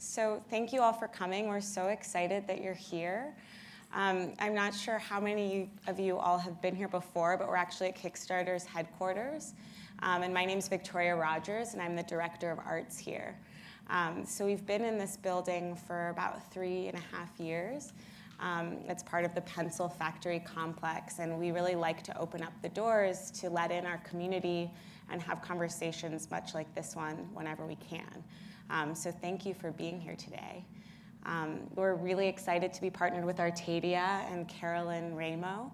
So thank you all for coming. We're so excited that you're here. I'm not sure how many of you all have been here before, but we're actually at Kickstarter's headquarters. And my name's Victoria Rogers, and I'm the Director of Arts here. So we've been in this building for about 3.5 years. It's part of the Pencil Factory complex, and we really like to open up the doors to let in our community and have conversations much like this one whenever we can. So thank you for being here today. We're really excited to be partnered with Artadia and Carolyn Ramo,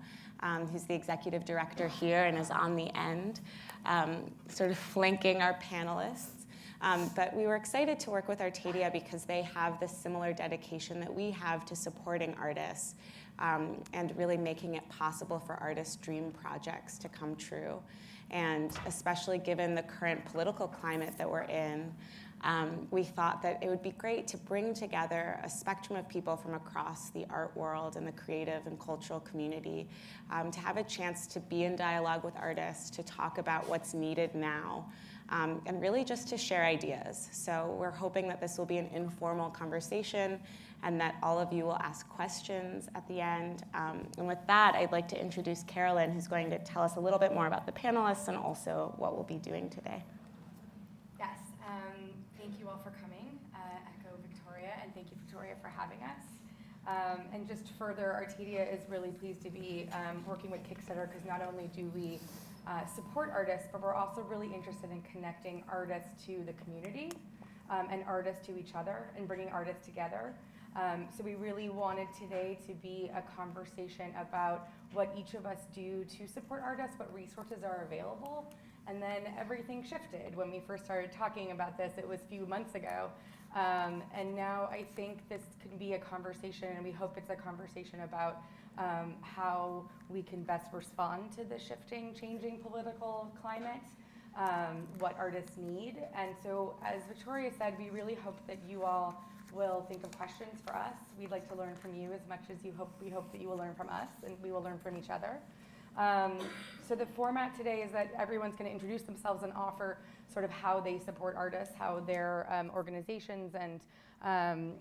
who's the executive director here and is on the end, sort of flanking our panelists. But we were excited to work with Artadia because they have this similar dedication that we have to supporting artists and really making it possible for artists' dream projects to come true. And especially given the current political climate that we're in, we thought that it would be great to bring together a spectrum of people from across the art world and the creative and cultural community to have a chance to be in dialogue with artists, to talk about what's needed now, and really just to share ideas. So we're hoping that this will be an informal conversation and that all of you will ask questions at the end. And with that, I'd like to introduce Carolyn, who's going to tell us a little bit more about the panelists and also what we'll be doing today. Yes, thank you all for coming. Echo Victoria, and thank you, Victoria, for having us. And just further, Artadia is really pleased to be working with Kickstarter because not only do we support artists, but we're also really interested in connecting artists to the community and artists to each other and bringing artists together. So we really wanted today to be a conversation about what each of us do to support artists, what resources are available, and then everything shifted. When we first started talking about this, it was a few months ago, and now I think this can be a conversation, and we hope it's a conversation about how we can best respond to the shifting, changing political climate, what artists need. And so, as Victoria said, we really hope that you all will think of questions for us. We'd like to learn from you as much as we hope that you will learn from us, and we will learn from each other. So the format today is that everyone's going to introduce themselves and offer sort of how they support artists, how their organizations and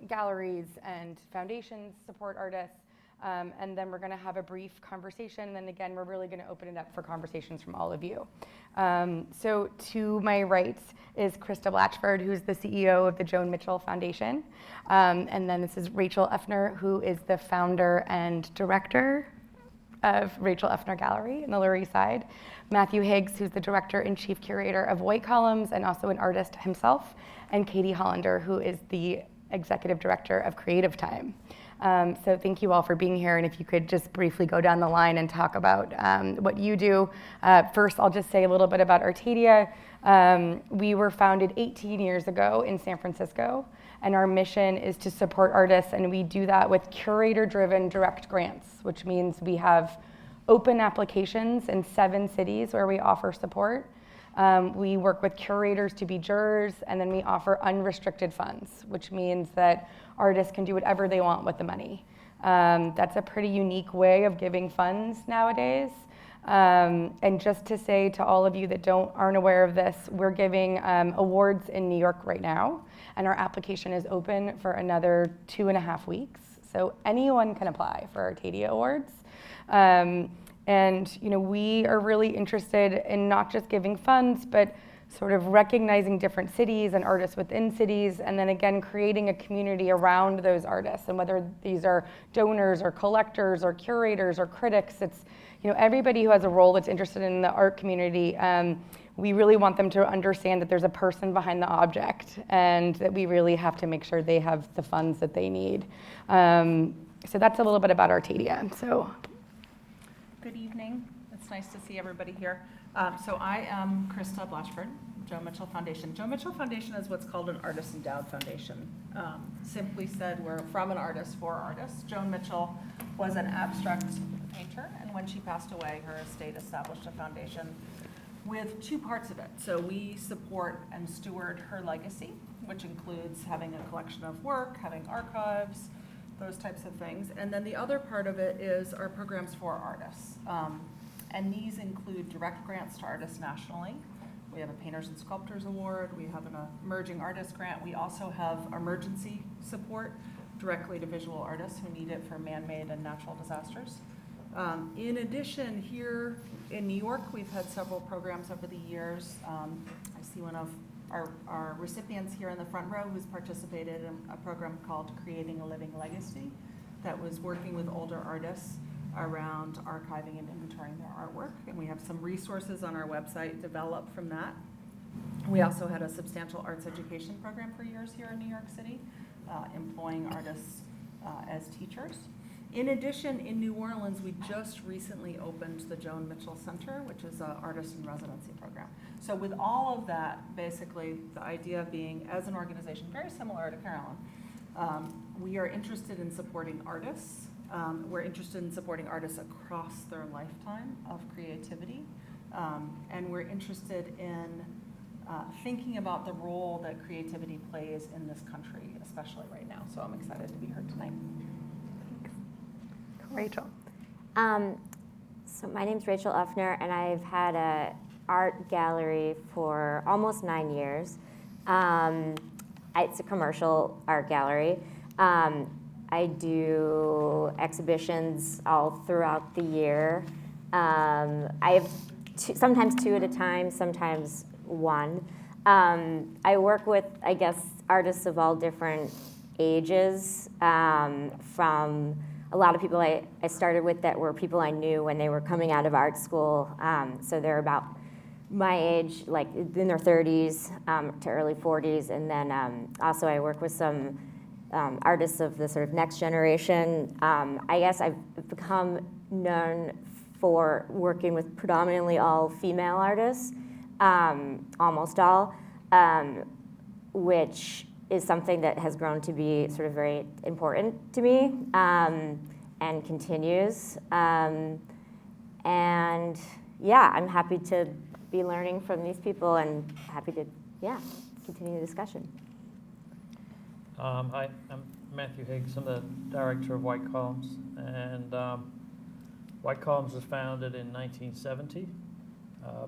galleries and foundations support artists. And then we're going to have a brief conversation. And then again, we're really going to open it up for conversations from all of you. So to my right is Christa Blatchford, who's the CEO of the Joan Mitchell Foundation. And then this is Rachel Uffner, who is the founder and director of Rachel Uffner Gallery in the Lower East Side. Matthew Higgs, who's the director and chief curator of White Columns and also an artist himself. And Katie Hollander, who is the executive director of Creative Time. So thank you all for being here, and if you could just briefly go down the line and talk about what you do. First, I'll just say a little bit about Artadia. We were founded 18 years ago in San Francisco, and our mission is to support artists, and we do that with curator-driven direct grants, which means we have open applications in 7 cities where we offer support. We work with curators to be jurors, and then we offer unrestricted funds, which means that artists can do whatever they want with the money. That's a pretty unique way of giving funds nowadays. And just to say to all of you that aren't aware of this, we're giving awards in New York right now, and our application is open for another 2.5 weeks. So anyone can apply for Artadia Awards. And we are really interested in not just giving funds, but sort of recognizing different cities and artists within cities, and then again creating a community around those artists. And whether these are donors or collectors or curators or critics, it's everybody who has a role that's interested in the art community. We really want them to understand that there's a person behind the object, and that we really have to make sure they have the funds that they need. So that's a little bit about Artadia. So. Good evening. It's nice to see everybody here. So I am Christa Blatchford, Joan Mitchell Foundation. Joan Mitchell Foundation is what's called an artist endowed foundation. Simply said, we're from an artist for artists. Joan Mitchell was an abstract painter, and when she passed away, her estate established a foundation with 2 parts of it. So we support and steward her legacy, which includes having a collection of work, having archives, those types of things. And then the other part of it is our programs for artists. And these include direct grants to artists nationally, We have a Painters and Sculptors Award. We have an Emerging Artist Grant. We also have emergency support directly to visual artists who need it for man-made and natural disasters. In addition, here in New York, we've had several programs over the years. I see one of our recipients here in the front row who's participated in a program called Creating a Living Legacy that was working with older artists around archiving and inventorying their artwork. And we have some resources on our website developed from that. We also had a substantial arts education program for years here in New York City, employing artists as teachers. In addition, in New Orleans, we just recently opened the Joan Mitchell Center, which is an artist in residency program. So with all of that, basically the idea being, as an organization, very similar to Carolyn, we are interested in supporting artists. We're interested in supporting artists across their lifetime of creativity. And we're interested in thinking about the role that creativity plays in this country, especially right now. So I'm excited to be here tonight. Rachel. So my name's Rachel Uffner, and I've had an art gallery for almost 9 years. It's a commercial art gallery. I do exhibitions all throughout the year. I have sometimes 2 at a time, sometimes 1. I work with, I guess, artists of all different ages, from a lot of people I started with that were people I knew when they were coming out of art school. So they're about my age, like in their 30s to early 40s. And then also I work with some artists of the sort of next generation. I guess I've become known for working with predominantly all female artists, almost all, which is something that has grown to be sort of very important to me, and continues. And yeah, I'm happy to be learning from these people and happy to, continue the discussion. Hi, I'm Matthew Higgs. I'm the director of White Columns, and White Columns was founded in 1970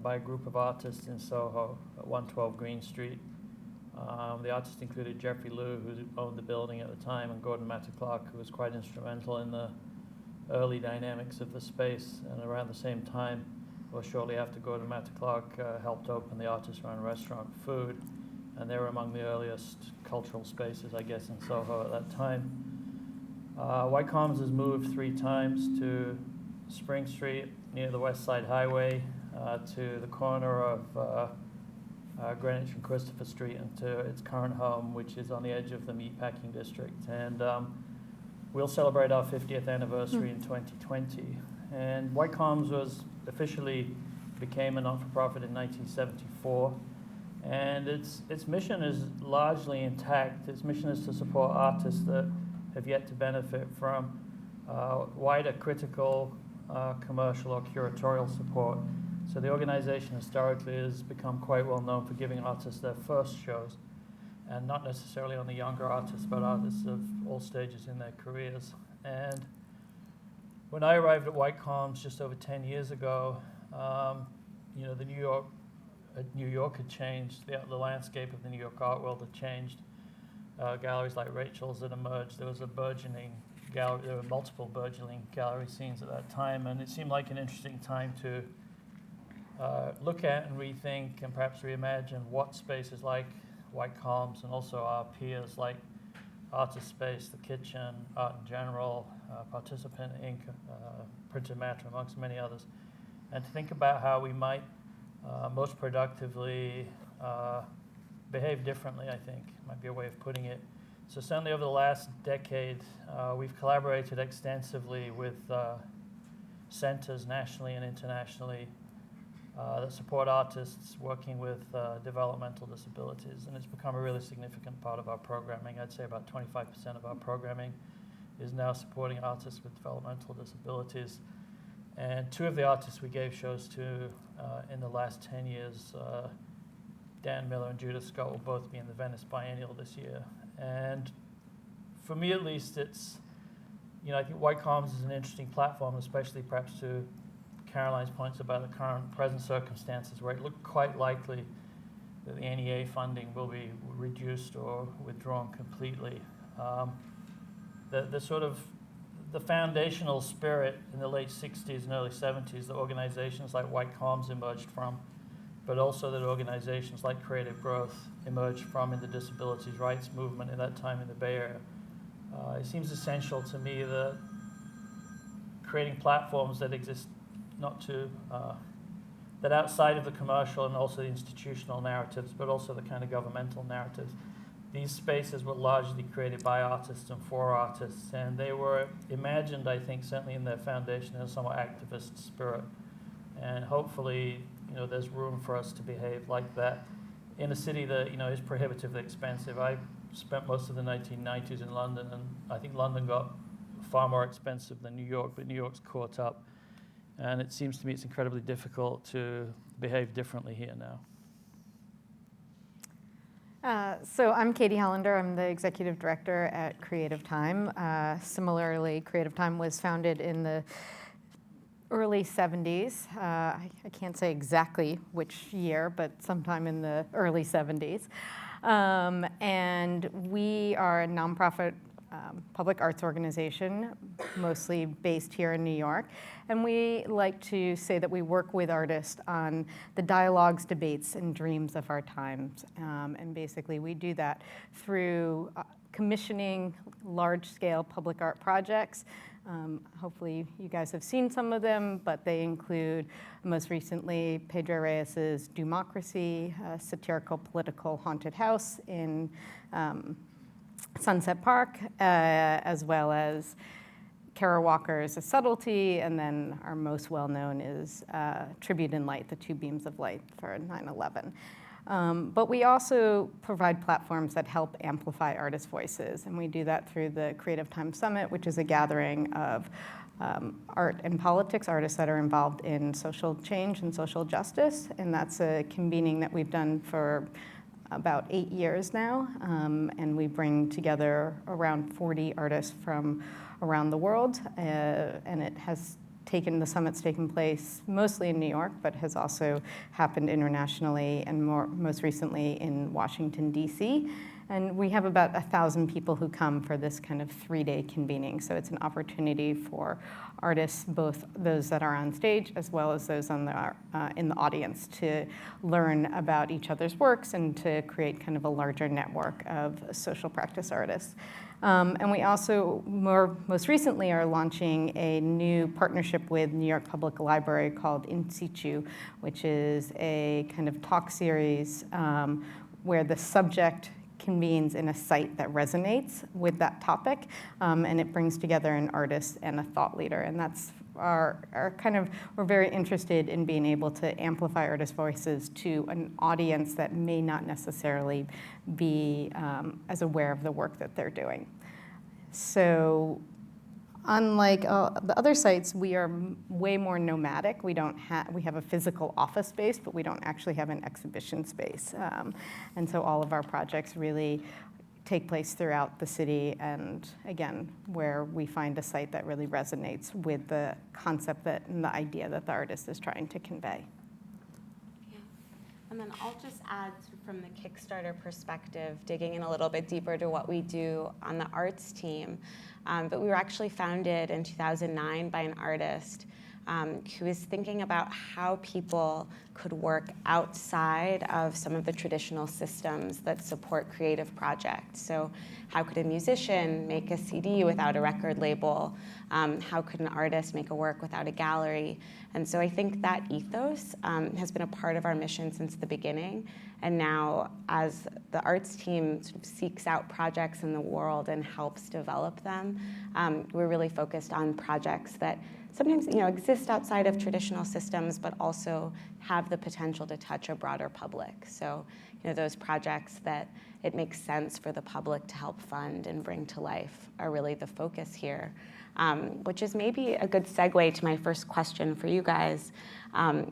by a group of artists in Soho at 112 Green Street. The artists included Jeffrey Liu, who owned the building at the time, and Gordon Matta-Clark, who was quite instrumental in the early dynamics of the space. And around the same time, or shortly after, Gordon Matta-Clark helped open the artist-run restaurant Food, and they were among the earliest cultural spaces, I guess, in Soho at that time. White Columns has moved 3 times to Spring Street near the West Side Highway, to the corner of Greenwich and Christopher Street, and to its current home, which is on the edge of the Meatpacking District. And we'll celebrate our 50th anniversary in 2020. And White Columns officially became a not-for-profit in 1974. And its mission is largely intact. Its mission is to support artists that have yet to benefit from wider critical, commercial, or curatorial support. So the organization historically has become quite well known for giving artists their first shows, and not necessarily only younger artists, but artists of all stages in their careers. And when I arrived at White Columns just over 10 years ago, the New York had changed. The landscape of the New York art world had changed. Galleries like Rachel's had emerged. There was a burgeoning gallery. There were multiple burgeoning gallery scenes at that time, and it seemed like an interesting time to look at and rethink and perhaps reimagine what spaces like White Columns and also our peers like Artist Space, The Kitchen, Art in General, Participant Inc., Printed Matter, amongst many others, and to think about how we might most productively behave differently, I think, might be a way of putting it. So certainly over the last decade, we've collaborated extensively with centers nationally and internationally that support artists working with developmental disabilities, and it's become a really significant part of our programming. I'd say about 25% of our programming is now supporting artists with developmental disabilities. And 2 of the artists we gave shows to in the last 10 years, Dan Miller and Judith Scott, will both be in the Venice Biennial this year. And for me at least, it's, I think White Columns is an interesting platform, especially perhaps to Caroline's points about the current present circumstances, where it looked quite likely that the NEA funding will be reduced or withdrawn completely. The sort of the foundational spirit in the late 60s and early 70s that organizations like White Columns emerged from, but also that organizations like Creative Growth emerged from in the disabilities rights movement in that time in the Bay Area. It seems essential to me that creating platforms that exist not to, that outside of the commercial and also the institutional narratives, but also the kind of governmental narratives. These spaces were largely created by artists and for artists, and they were imagined, I think, certainly in their foundation in a somewhat activist spirit. And hopefully, there's room for us to behave like that in a city that, is prohibitively expensive. I spent most of the 1990s in London, and I think London got far more expensive than New York, but New York's caught up. And it seems to me it's incredibly difficult to behave differently here now. So I'm Katie Hollander. I'm the executive director at Creative Time. Similarly, Creative Time was founded in the early 70s. I can't say exactly which year, but sometime in the early 70s. And we are a nonprofit public arts organization, mostly based here in New York. And we like to say that we work with artists on the dialogues, debates, and dreams of our times. And basically we do that through commissioning large-scale public art projects. Hopefully you guys have seen some of them, but they include, most recently, Pedro Reyes's Democracy, a satirical political haunted house in Sunset Park, as well as Kara Walker's A Subtlety, and then our most well-known is Tribute in Light, the Two Beams of Light for 9/11. But we also provide platforms that help amplify artists' voices, and we do that through the Creative Time Summit, which is a gathering of art and politics artists that are involved in social change and social justice, and that's a convening that we've done for about 8 years now, and we bring together around 40 artists from around the world, and the summit's taken place mostly in New York, but has also happened internationally and most recently in Washington, D.C. And we have about 1,000 people who come for this kind of 3-day convening. So it's an opportunity for artists, both those that are on stage as well as those in the audience, to learn about each other's works and to create kind of a larger network of social practice artists. And we also, most recently, are launching a new partnership with New York Public Library called In Situ, which is a kind of talk series where the subject convenes in a site that resonates with that topic, and it brings together an artist and a thought leader. And that's we're very interested in being able to amplify artist voices to an audience that may not necessarily be as aware of the work that they're doing. So unlike the other sites, we are way more nomadic. We have a physical office space, but we don't actually have an exhibition space. And so all of our projects really take place throughout the city, and again, where we find a site that really resonates with the concept and the idea that the artist is trying to convey. Yeah. And then I'll just add from the Kickstarter perspective, digging in a little bit deeper to what we do on the arts team. But we were actually founded in 2009 by an artist who was thinking about how people could work outside of some of the traditional systems that support creative projects. So how could a musician make a CD without a record label? How could an artist make a work without a gallery? And so I think that ethos has been a part of our mission since the beginning. And now, as the arts team sort of seeks out projects in the world and helps develop them, we're really focused on projects that sometimes exist outside of traditional systems, but also have the potential to touch a broader public. So those projects that it makes sense for the public to help fund and bring to life are really the focus here, which is maybe a good segue to my first question for you guys.